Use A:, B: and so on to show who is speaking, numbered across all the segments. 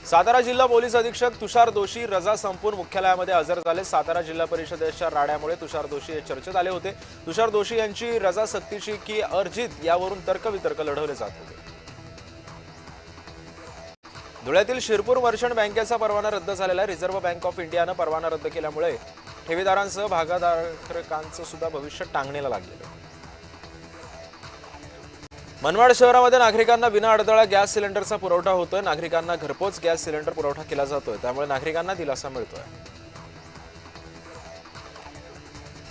A: सातारा जिल्हा पोलीस अधीक्षक तुषार दोशी रजा संपून मुख्यालयामध्ये हजर झाले। सातारा जिल्हा परिषदेच्या राड्यामुळे तुषार दोशी हे चर्चेत आले होते। तुषार दोशी यांची रजा सक्तीची की अर्जित यावरून तर्कवितर्क लढवले जात होते। धुळ्यातील शिरपूर मर्चंट बँकेचा परवाना रद्द झालेला आहे। रिझर्व्ह बँक ऑफ इंडियाने परवाना रद्द केल्यामुळे ठेवीदारांसह भागधारकांचं सुद्धा भविष्य टांगणीला लागलेलं आहे। मनमाड शहरामध्ये नागरिकांना विना अडथळा गॅस सिलेंडरचा पुरवठा होतोय। नागरिकांना घरपोच गॅस सिलेंडर पुरवठा केला जातोय, त्यामुळे नागरिकांना दिलासा मिळतोय।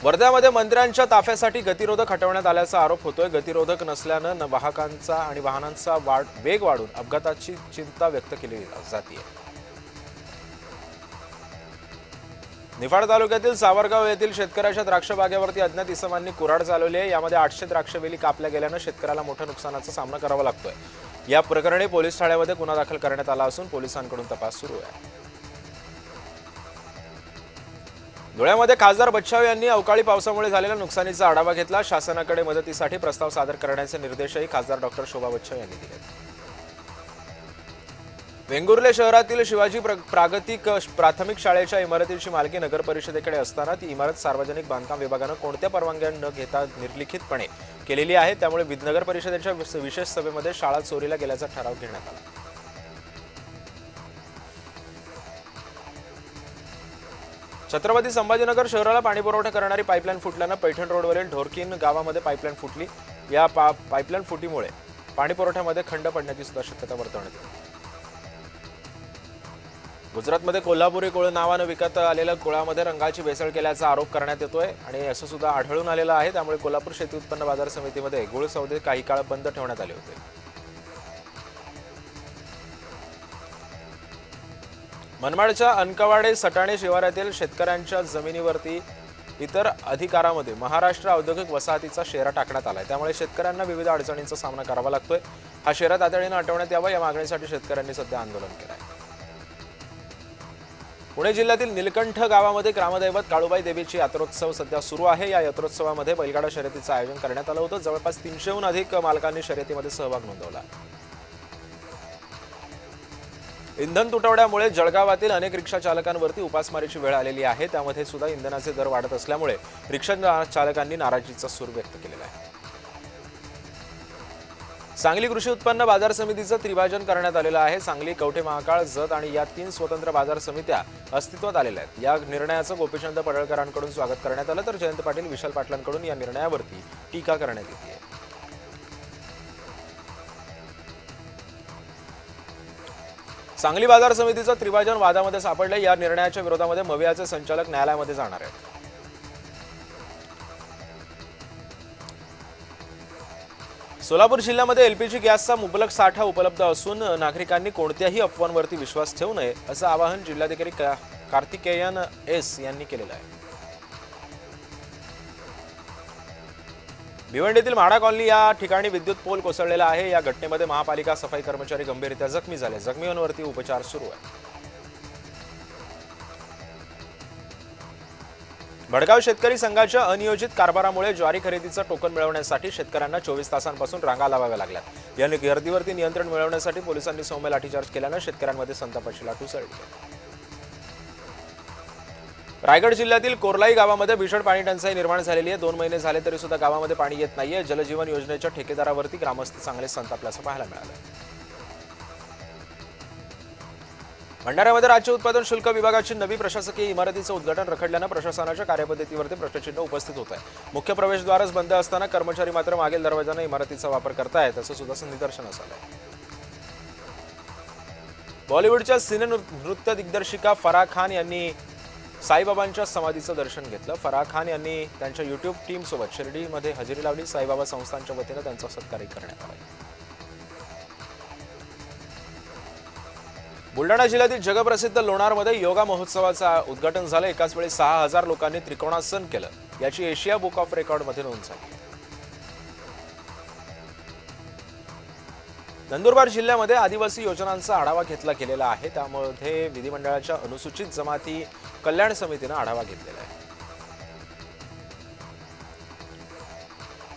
A: वर्ध्यामध्ये मंत्र्यांच्या ताफ्यासाठी गतिरोधक हटवण्यात आल्याचा आरोप होतोय। गतिरोधक नसल्यानं वाहकांचा आणि वाहनांचा वेग वाढून अपघाताची चिंता व्यक्त केली जाते। निफाड तालुक्यातील सावरगाव येथील शेतकऱ्याच्या द्राक्ष बागेवरती अज्ञात इसमांनी कुऱ्हाड चालवली आहे। यामध्ये 800 द्राक्षवेली कापल्या गेल्यानं शेतकऱ्याला मोठ्या नुकसानाचा सामना करावा लागतोय। या प्रकरणी पोलीस ठाण्यामध्ये गुन्हा दाखल करण्यात आला असून पोलिसांकडून तपास सुरू आहे। धुळ्यामध्ये खासदार बच्छाव यांनी अवकाळी पावसामुळे झालेल्या नुकसानीचा आढावा घेतला। शासनाकडे मदतीसाठी प्रस्ताव सादर करण्याचे निर्देशही खासदार डॉक्टर शोभा बच्छाव यांनी दिले। वेंगुर्ले शहरातील शिवाजी प्रागतिक प्राथमिक शाळेच्या इमारतीची मालकी नगर परिषदेकडे असताना ती इमारत सार्वजनिक बांधकाम विभागाने कोणत्या परवानग्या न घेता निर्लिखितपणे केलेली आहे। त्यामुळे नगर परिषदेच्या विशेष सभेमध्ये शाळा चोरीला गेल्याचा ठराव घेण्यात आला। छत्रपती संभाजीनगर शहराला पाणी पुरवठा करणारी पाईपलाईन फुटल्यानं पैठण रोडवरील ढोरकीन गावामध्ये पाईपलाईन फुटली। या पाईपलाईन फुटीमुळे पाणी पुरवठ्यामध्ये खंड पडण्याची सुद्धा शक्यता वर्तवण्यात येते। गुजरातमध्ये कोल्हापुरी कोळ नावानं विकत आलेल्या कोळामध्ये रंगाची भेसळ केल्याचा आरोप करण्यात येतोय आणि असं सुद्धा आढळून आलेलं आहे। त्यामुळे कोल्हापूर शेती उत्पन्न बाजार समितीमध्ये गुळ सौदे काही काळ बंद ठेवण्यात आले होते। मनमाडच्या अनकवाडे सटाणे शिवारातील शेतकऱ्यांच्या जमिनीवरती इतर अधिकारामध्ये महाराष्ट्र औद्योगिक वसाहतीचा शेरा टाकण्यात आलाय। त्यामुळे शेतकऱ्यांना विविध अडचणींचा सामना करावा लागतोय। हा शेरा तातडीने हटवण्यात यावा या मागणीसाठी शेतकऱ्यांनी सध्या आंदोलन केलं आहे। पुणे जिल्ह्यातील निलकंठ गावामध्ये ग्रामदैवत काळूबाई देवीची यात्रोत्सव सध्या सुरू आहे। या यात्रोत्सवामध्ये बैलगाडा शर्यतीचं आयोजन करण्यात आलं होतं। जवळपास 300हून अधिक मालकांनी शर्यतीमध्ये सहभाग नोंदवला। इंधन तुटवड्यामुळे जळगावातील अनेक रिक्षा चालकांवरती उपासमारीची वेळ आलेली आहे। त्यामध्ये सुद्धा इंधनाचे दर वाढत असल्यामुळे रिक्षा चालकांनी नाराजीचा सूर व्यक्त केलेला आहे। सांगली कृषी उत्पन्न बाजार समितीचं त्रिभाजन करण्यात आलेलं आहे। सांगली, कवठे महाकाळ, जत आणि या 3 स्वतंत्र बाजार समित्या अस्तित्वात आलेल्या आहेत। या निर्णयाचं गोपीचंद पडळकरांकडून स्वागत करण्यात आलं, तर जयंत पाटील, विशाल पाटलांकडून या निर्णयावरती टीका करण्यात येते। सांगली बाजार समितीचं त्रिभाजन वादामध्ये सापडले। या निर्णयाच्या विरोधामध्ये मवियाचे संचालक न्यायालयामध्ये जाणार आहेत। सोलापूर जिल्ह्यामध्ये एलपीजी गॅसचा मुबलक साठा उपलब्ध असून नागरिकांनी कोणत्याही अफवांवरती विश्वास ठेवू नये असं आवाहन जिल्हाधिकारी कार्तिकेयन एस यांनी केलेलं आहे। भिवंडीतील म्हाडा कॉलनी या ठिकाणी विद्युत पोल कोसळलेला आहे। या घटनेमध्ये महापालिका सफाई कर्मचारी गंभीररित्या जखमी झाले। जखमींवरती उपचार सुरू आहे। भडगाव शेतकरी संघाच्या अनियोजित कारभारामुळे ज्वारी खरेदीचं टोकन मिळवण्यासाठी शेतकऱ्यांना 24 तासांपासून रांगा लावाव्या लागल्यात। या गर्दीवरती नियंत्रण मिळवण्यासाठी पोलिसांनी सौम्य लाठीचार्ज केल्यानं शेतकऱ्यांमध्ये संतापाची लाट उसळली। रायगड जिल्ह्यातील कोरलाई गावामध्ये भीषण पाणी टंचाई निर्माण झालेली आहे। 2 महिने झाले तरी सुद्धा गावामध्ये पाणी येत नाहीये। जलजीवन योजनेच्या ठेकेदारावरती ग्रामस्थ चांगले संतापल्याचं पाहायला मिळालं। भंडाऱ्यामध्ये राज्य उत्पादन शुल्क विभागाची नवी प्रशासकीय इमारतीचं उद्घाटन रखडल्यानं प्रशासनाच्या कार्यपद्धतीवरती प्रश्नचिन्ह उपस्थित होत आहे। मुख्य प्रवेशद्वारच बंद असताना कर्मचारी मात्र मागील दरवाजाने इमारतीचा वापर करतायत असं सुद्धा निदर्शनास आलंय। बॉलिवूडच्या सिने नृत्य दिग्दर्शिका फराह खान यांनी साईबाबांच्या समाधीचं दर्शन घेतलं। फराह खान यांनी त्यांच्या युट्यूब टीम सोबत शिर्डीमध्ये हजेरी लावली। साईबाबा संस्थांच्या वतीने त्यांचा सत्कारही करण्यात आला। बुलढाणा जिल्ह्यातील जगप्रसिद्ध लोणारमध्ये योगा महोत्सवाचं उद्घाटन झालं। एकाच वेळी 6000 लोकांनी त्रिकोणासन केलं। याची एशिया बुक ऑफ रेकॉर्डमध्ये नोंद झाली। नंदुरबार जिल्ह्यामध्ये आदिवासी योजनांचा आढावा घेतला गेलेला आहे। त्यामध्ये विधिमंडळाच्या अनुसूचित जमाती कल्याण समितीने आढावा घेतलेला आहे।